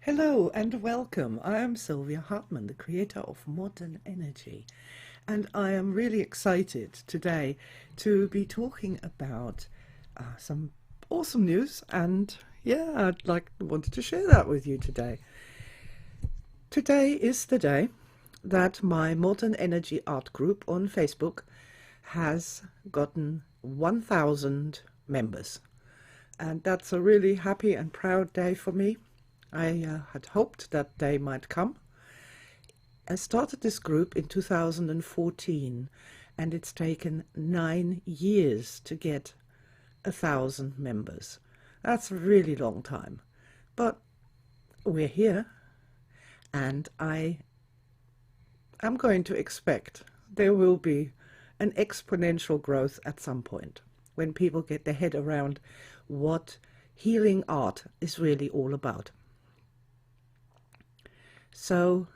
Hello and welcome. I am Sylvia Hartmann, the creator of Modern Energy, and I am really excited today to be talking about some awesome news. And yeah, wanted to share that with you today. Today is the day that my Modern Energy art group on Facebook has gotten 1,000 members, and that's a really happy and proud day for me. I had hoped that day might come. I started this group in 2014, and it's taken 9 years to get 1,000 members. That's a really long time, but we're here, and I am going to expect there will be an exponential growth at some point when people get their head around what healing art is really all about. So,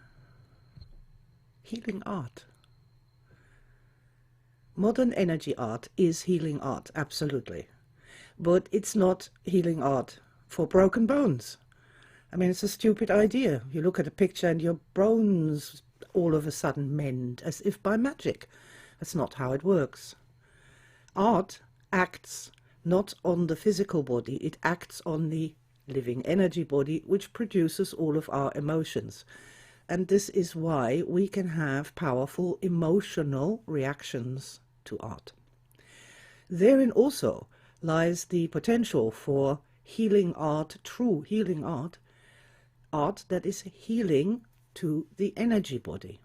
healing art. Modern energy art is healing art, absolutely. But it's not healing art for broken bones. I mean, it's a stupid idea. You look at a picture and your bones all of a sudden mend, as if by magic. That's not how it works. Art acts not on the physical body, it acts on the living energy body, which produces all of our emotions. And this is why we can have powerful emotional reactions to art. Therein also lies the potential for healing art, true healing art, art that is healing to the energy body,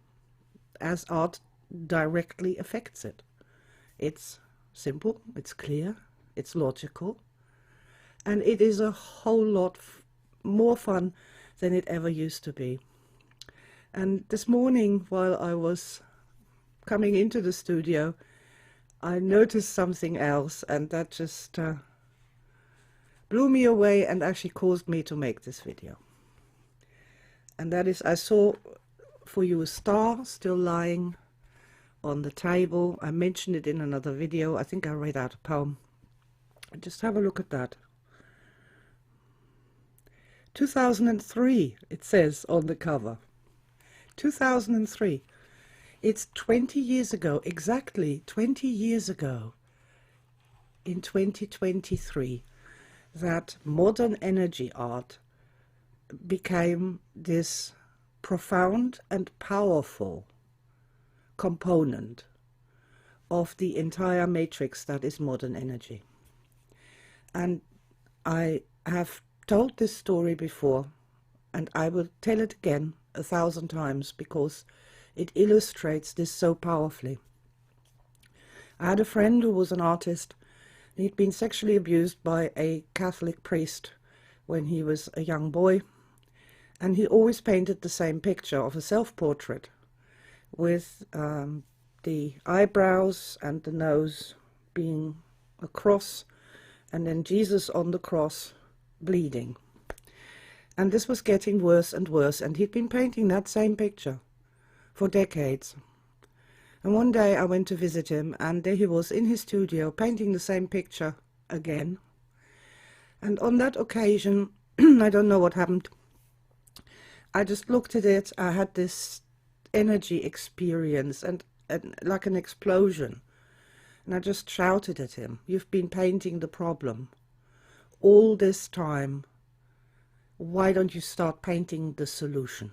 as art directly affects it. It's simple, it's clear, it's logical, and it is a whole lot more fun than it ever used to be. And this morning, while I was coming into the studio, I noticed something else, and that just blew me away and actually caused me to make this video. And that is, I saw for you a star still lying on the table. I mentioned it in another video. I think I read out a poem. Just have a look at that. 2003, it says on the cover. 2003. It's 20 years ago, exactly 20 years ago, in 2023, that modern energy art became this profound and powerful component of the entire matrix that is modern energy. And I have told this story before, and I will tell it again 1,000 times because it illustrates this so powerfully. I had a friend who was an artist. He'd been sexually abused by a Catholic priest when he was a young boy, and he always painted the same picture of a self-portrait with the eyebrows and the nose being a cross, and then Jesus on the cross bleeding. And this was getting worse and worse, and he'd been painting that same picture for decades. And one day I went to visit him, and there he was in his studio painting the same picture again. And on that occasion, I don't know what happened, I just looked at it. I had this energy experience and like an explosion. And I just shouted at him, "You've been painting the problem all this time. Why don't you start painting the solution?"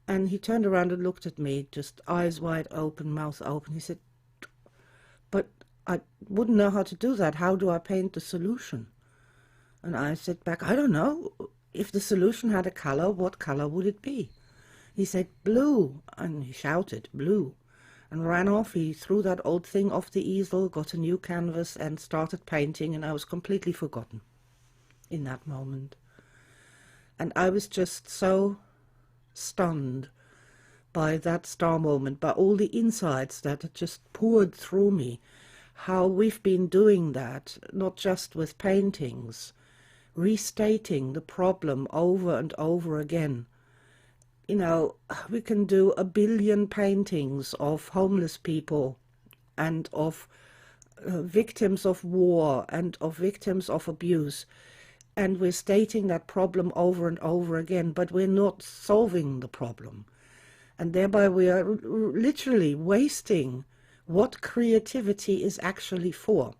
And he turned around and looked at me, just eyes wide open, mouth open. He said, "But I wouldn't know how to do that. How do I paint the solution?" And I said back, "I don't know. If the solution had a color, what color would it be?" He said, "Blue." And he shouted, "Blue," and ran off. He threw that old thing off the easel, got a new canvas and started painting, and I was completely forgotten in that moment. And I was just so stunned by that star moment, by all the insights that had just poured through me, how we've been doing that, not just with paintings, restating the problem over and over again. You know, we can do 1 billion paintings of homeless people and of victims of war and of victims of abuse, and we're stating that problem over and over again, but we're not solving the problem. And thereby we are literally wasting what creativity is actually for.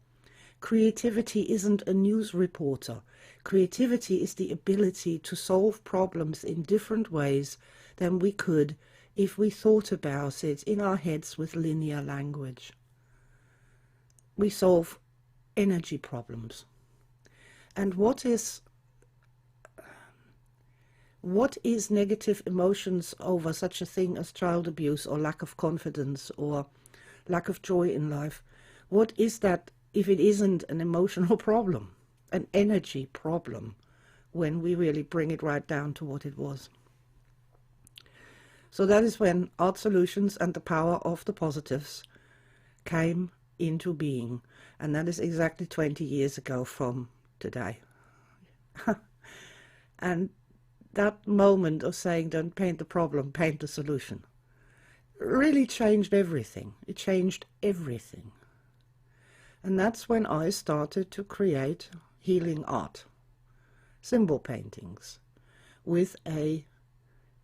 Creativity isn't a news reporter. Creativity is the ability to solve problems in different ways than we could if we thought about it in our heads with linear language. We solve energy problems. And what is negative emotions over such a thing as child abuse or lack of confidence or lack of joy in life? What is that if it isn't an emotional problem, an energy problem, when we really bring it right down to what it was? So that is when Art Solutions and the power of the positives came into being. And that is exactly 20 years ago from today. And that moment of saying, don't paint the problem, paint the solution, really changed everything. It changed everything. And that's when I started to create healing art, symbol paintings, with a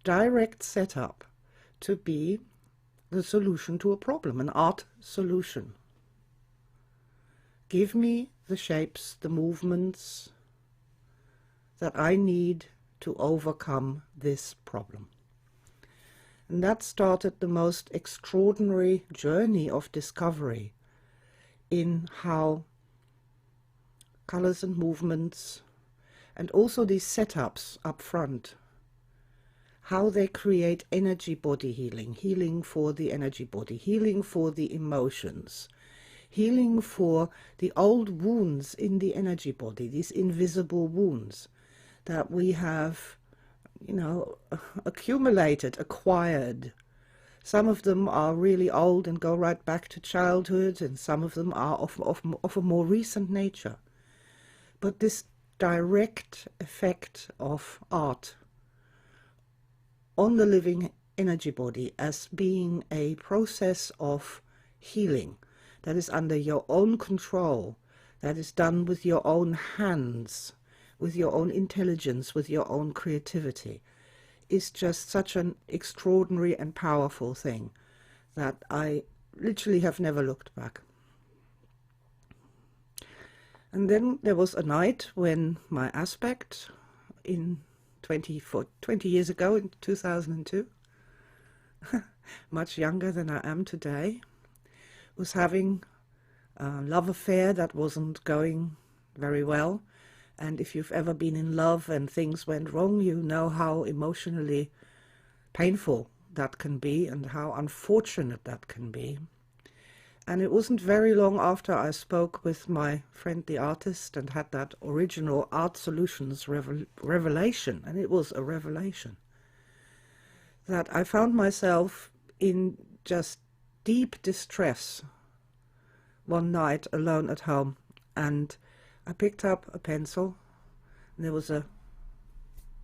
direct setup to be the solution to a problem, an art solution. Give me the shapes, the movements that I need to overcome this problem. And that started the most extraordinary journey of discovery in how colors and movements, and also these setups up front, how they create energy body healing, healing for the energy body, healing for the emotions, healing for the old wounds in the energy body, these invisible wounds that we have, accumulated, acquired. Some of them are really old and go right back to childhood, and some of them are of a more recent nature. But this direct effect of art on the living energy body as being a process of healing that is under your own control, that is done with your own hands, with your own intelligence, with your own creativity, is just such an extraordinary and powerful thing that I literally have never looked back. And then there was a night when my aspect in 20 years ago, in 2002, much younger than I am today, was having a love affair that wasn't going very well. And if you've ever been in love and things went wrong, you know how emotionally painful that can be and how unfortunate that can be. And it wasn't very long after I spoke with my friend the artist and had that original Art Solutions revelation, and it was a revelation, that I found myself in just deep distress one night alone at home, and I picked up a pencil, and there was a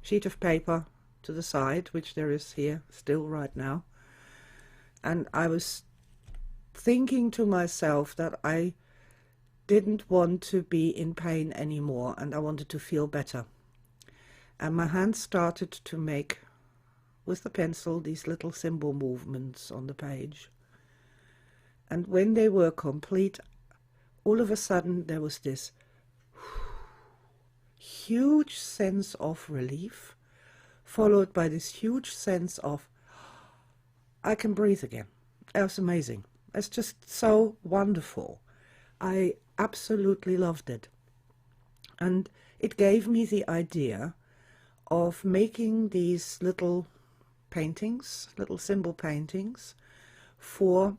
sheet of paper to the side, which there is here still right now, and I was thinking to myself that I didn't want to be in pain anymore, and I wanted to feel better. And my hands started to make, with the pencil, these little symbol movements on the page. And when they were complete, all of a sudden there was this huge sense of relief, followed by this huge sense of, I can breathe again. It was amazing. It's just so wonderful. I absolutely loved it. And it gave me the idea of making these little paintings, little symbol paintings, for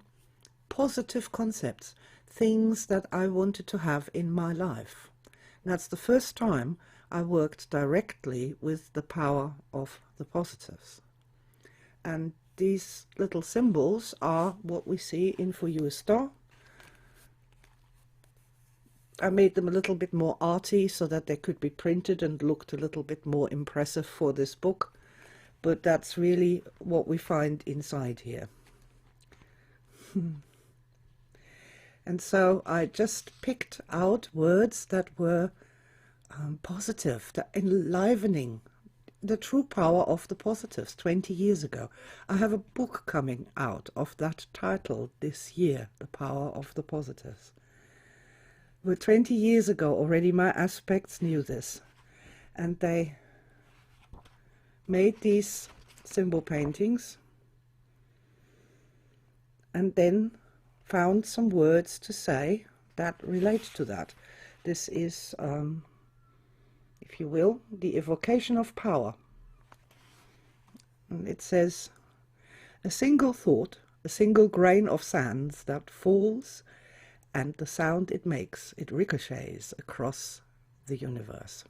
positive concepts, things that I wanted to have in my life. And that's the first time I worked directly with the power of the positives. And these little symbols are what we see in For You a Star. I made them a little bit more arty so that they could be printed and looked a little bit more impressive for this book. But that's really what we find inside here. And so I just picked out words that were positive, the enlivening, the true power of the positives 20 years ago. I have a book coming out of that title this year, The Power of the Positives. But 20 years ago already my aspects knew this, and they made these symbol paintings and then found some words to say that relate to that. This is, if you will, the evocation of power. And it says, a single thought, a single grain of sand that falls, and the sound it makes, it ricochets across the universe.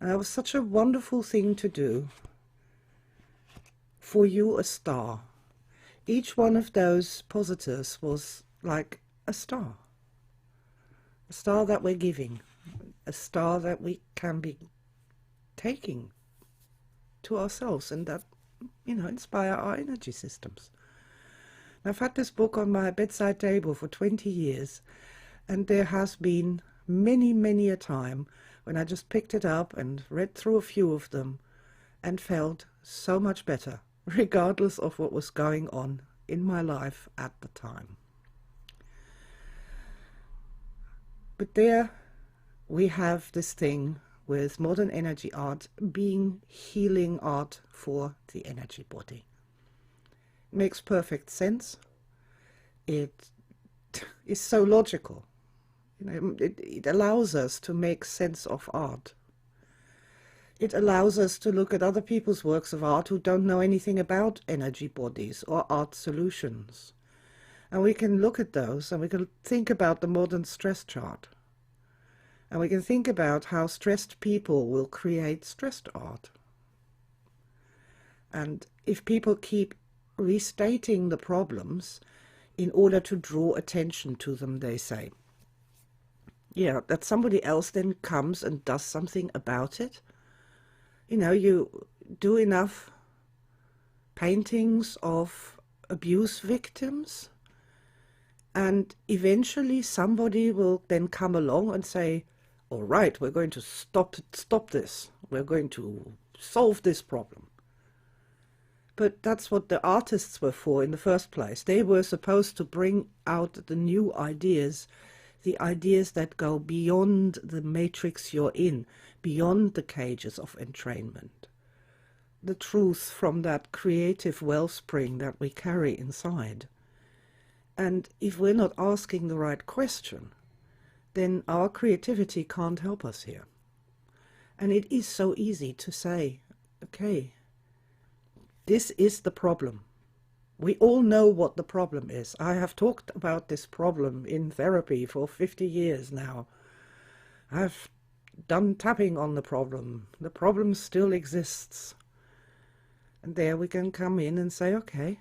And that was such a wonderful thing to do. For you, a star. Each one of those positives was like a star that we're giving, a star that we can be taking to ourselves and that, you know, inspire our energy systems. And I've had this book on my bedside table for 20 years, and there has been many a time when I just picked it up and read through a few of them and felt so much better, regardless of what was going on in my life at the time. But there we have this thing with modern energy art being healing art for the energy body. It makes perfect sense. It is so logical. You know, it allows us to make sense of art. It allows us to look at other people's works of art who don't know anything about energy bodies or art solutions. And we can look at those and we can think about the modern stress chart. And we can think about how stressed people will create stressed art. And if people keep restating the problems in order to draw attention to them, they say, yeah, that somebody else then comes and does something about it. You know, you do enough paintings of abuse victims, and eventually somebody will then come along and say, all right, we're going to stop this. We're going to solve this problem. But that's what the artists were for in the first place. They were supposed to bring out the new ideas, the ideas that go beyond the matrix you're in, beyond the cages of entrainment. The truth from that creative wellspring that we carry inside. And if we're not asking the right question, then our creativity can't help us here. And it is so easy to say, okay, this is the problem. We all know what the problem is. I have talked about this problem in therapy for 50 years now. I've done tapping on the problem. The problem still exists. And there we can come in and say, okay,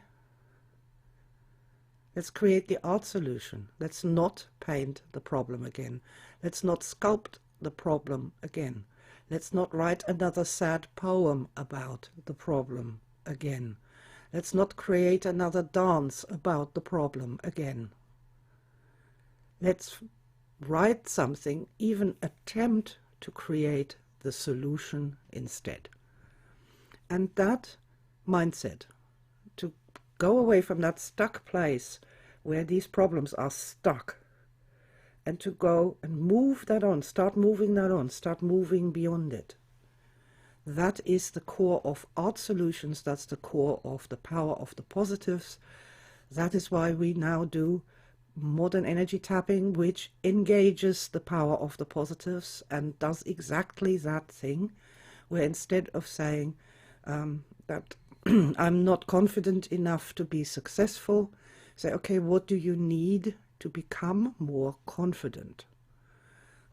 let's create the art solution. Let's not paint the problem again. Let's not sculpt the problem again. Let's not write another sad poem about the problem again. Let's not create another dance about the problem again. Let's write something, even attempt to create the solution instead. And that mindset, to go away from that stuck place where these problems are stuck, and to go and move that on, start moving that on, start moving beyond it. That is the core of art solutions. That's the core of the power of the positives. That is why we now do modern energy tapping, which engages the power of the positives and does exactly that thing, where instead of saying that I'm not confident enough to be successful, say, okay, what do you need to become more confident?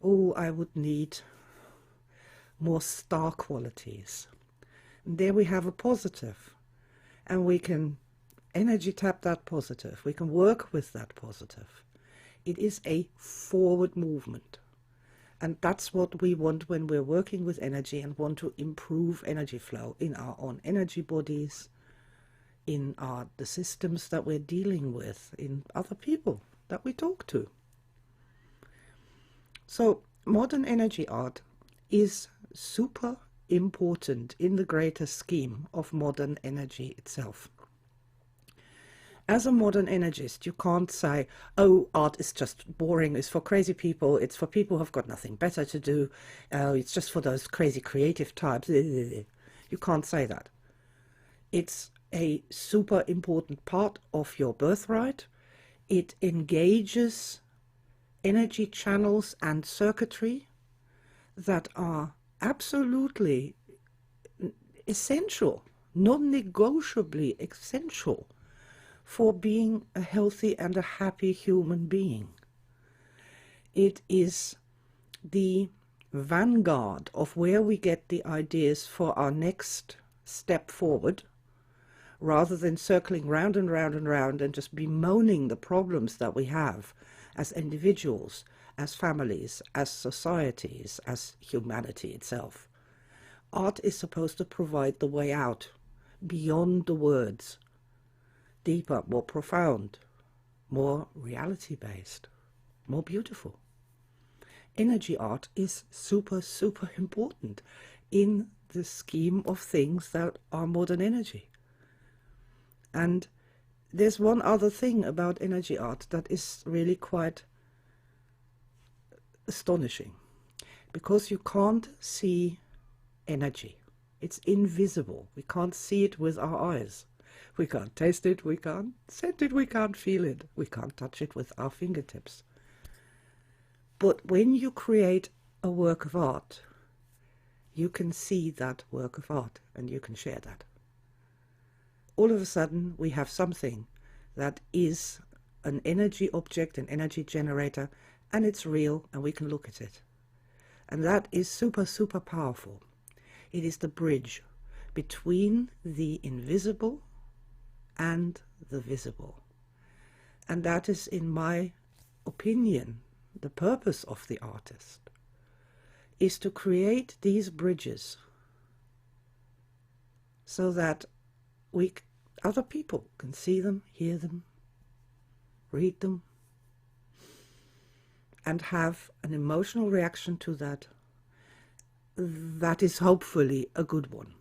Oh, I would need more star qualities. And there we have a positive, and we can energy tap that positive. We can work with that positive. It is a forward movement, and that's what we want when we're working with energy and want to improve energy flow in our own energy bodies, in the systems that we're dealing with, in other people that we talk to. So modern energy art is super important in the greater scheme of modern energy itself. As a modern energist, you can't say, oh, art is just boring, it's for crazy people, it's for people who've got nothing better to do, it's just for those crazy creative types. You can't say that. It's a super important part of your birthright. It engages energy channels and circuitry that are absolutely essential, non-negotiably essential for being a healthy and a happy human being. It is the vanguard of where we get the ideas for our next step forward, rather than circling round and round and round and just bemoaning the problems that we have as individuals, as families, as societies, as humanity itself. Art is supposed to provide the way out, beyond the words, deeper, more profound, more reality-based, more beautiful. Energy art is super, super important in the scheme of things that are modern energy. And there's one other thing about energy art that is really quite astonishing, because you can't see energy. It's invisible. We can't see it with our eyes. We can't taste it, we can't scent it, we can't feel it, we can't touch it with our fingertips. But when you create a work of art, you can see that work of art and you can share that. All of a sudden we have something that is an energy object, an energy generator, and it's real and we can look at it. And that is super, super powerful. It is the bridge between the invisible and the visible. And that is, in my opinion, the purpose of the artist, is to create these bridges so that other people can see them, hear them, read them, and have an emotional reaction to that is hopefully a good one.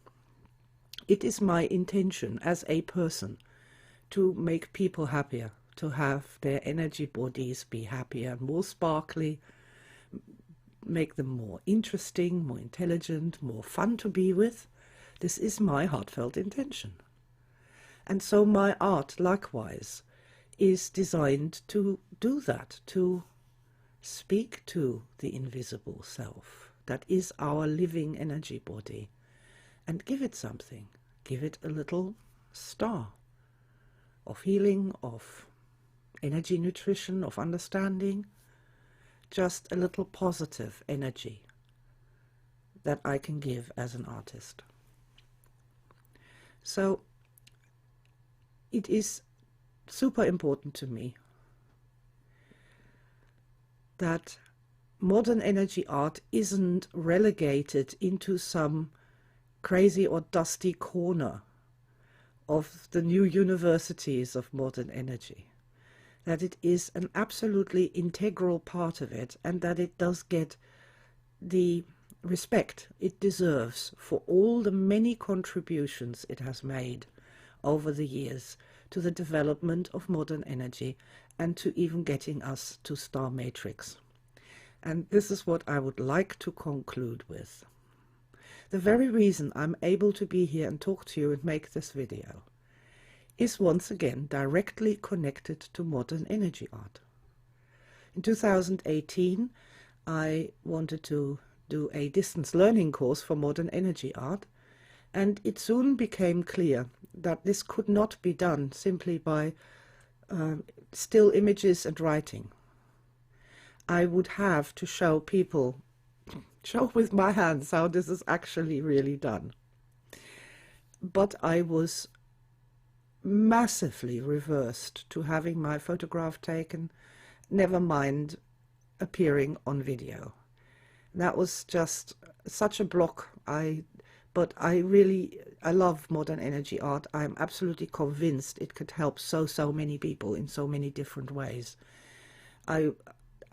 It is my intention as a person to make people happier, to have their energy bodies be happier, more sparkly, make them more interesting, more intelligent, more fun to be with. This is my heartfelt intention. And so my art, likewise, is designed to do that, to speak to the invisible self that is our living energy body, and give it something, give it a little star of healing, of energy nutrition, of understanding, just a little positive energy that I can give as an artist. So it is super important to me that modern energy art isn't relegated into some crazy or dusty corner of the new universities of modern energy, that it is an absolutely integral part of it, and that it does get the respect it deserves for all the many contributions it has made over the years to the development of modern energy and to even getting us to Star Matrix. And this is what I would like to conclude with. The very reason I'm able to be here and talk to you and make this video is once again directly connected to modern energy art. In 2018, I wanted to do a distance learning course for modern energy art, and it soon became clear that this could not be done simply by still images and writing. I would have to show people, show with my hands how this is actually really done. But I was massively reversed to having my photograph taken, never mind appearing on video. That was just such a block. But I love modern energy art. I'm absolutely convinced it could help so many people in so many different ways.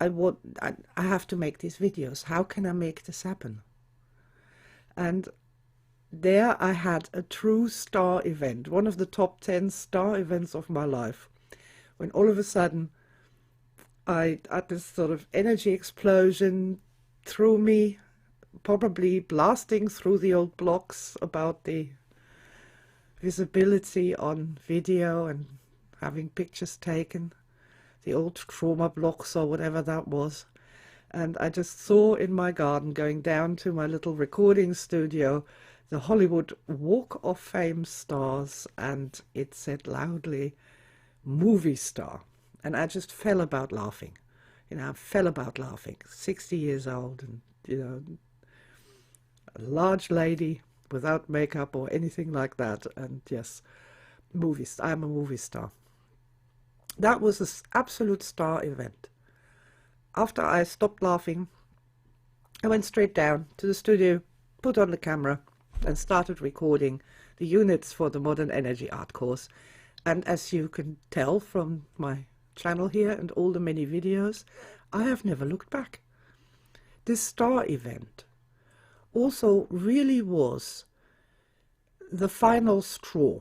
I have to make these videos. How can I make this happen? And there I had a true star event, one of the top 10 star events of my life, when all of a sudden I had this sort of energy explosion through me, probably blasting through the old blocks about the visibility on video and having pictures taken, the old trauma blocks or whatever that was. And I just saw in my garden, going down to my little recording studio, the Hollywood Walk of Fame stars, and it said loudly, movie star. And I just fell about laughing. I fell about laughing. 60 years old, and, a large lady without makeup or anything like that. And yes, I'm a movie star. That was an absolute star event. After I stopped laughing, I went straight down to the studio, put on the camera, and started recording the units for the Modern Energy Art course. And as you can tell from my channel here and all the many videos, I have never looked back. This star event also really was the final straw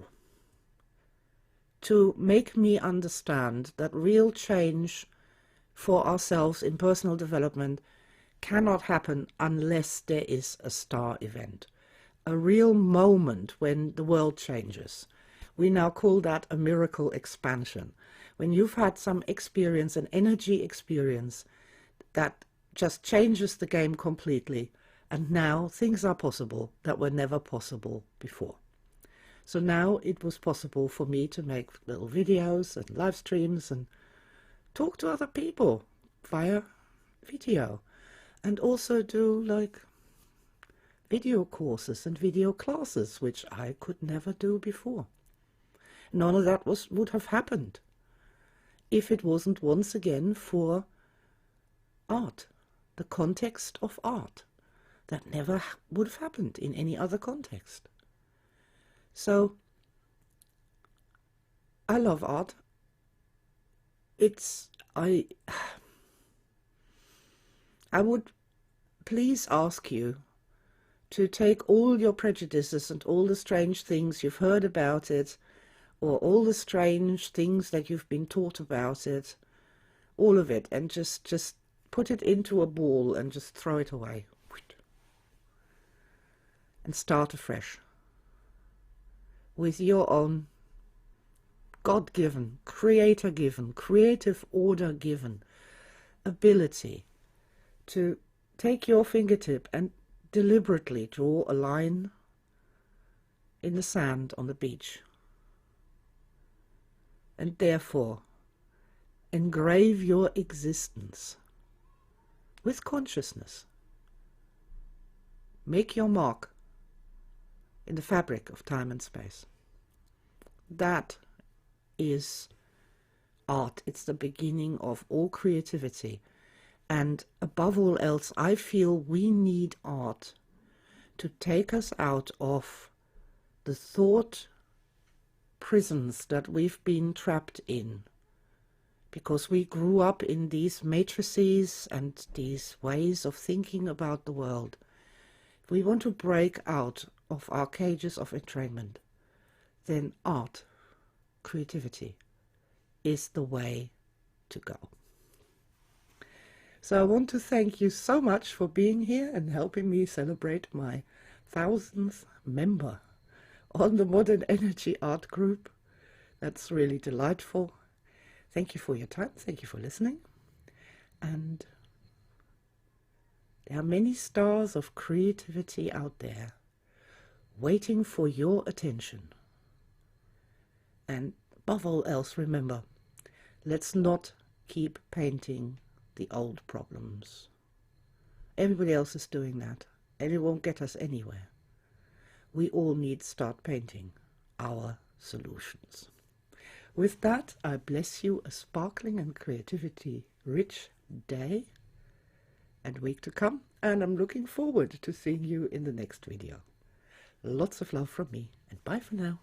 to make me understand that real change for ourselves in personal development cannot happen unless there is a star event, a real moment when the world changes. We now call that a miracle expansion. When you've had some experience, an energy experience that just changes the game completely, and now things are possible that were never possible before. So now it was possible for me to make little videos and live streams and talk to other people via video, and also do like video courses and video classes, which I could never do before. None of that would have happened if it wasn't once again for art, the context of art. That never would have happened in any other context. So I love art. I would please ask you to take all your prejudices and all the strange things you've heard about it, or all the strange things that you've been taught about it, all of it, and just put it into a ball and just throw it away. And start afresh with your own God-given, creator-given, creative order-given ability to take your fingertip and deliberately draw a line in the sand on the beach, and therefore engrave your existence with consciousness. Make your mark in the fabric of time and space. That is art. It's the beginning of all creativity. And above all else, I feel we need art to take us out of the thought prisons that we've been trapped in, because we grew up in these matrices and these ways of thinking about the world. If we want to break out of our cages of entrainment, then art, creativity, is the way to go. So I want to thank you so much for being here and helping me celebrate my 1000th member on the Modern Energy Art Group. That's really delightful. Thank you for your time. Thank you for listening. And there are many stars of creativity out there waiting for your attention. And above all else, remember, let's not keep painting the old problems. Everybody else is doing that, and it won't get us anywhere. We all need to start painting our solutions. With that, I bless you a sparkling and creativity-rich day and week to come, and I'm looking forward to seeing you in the next video. Lots of love from me, and bye for now.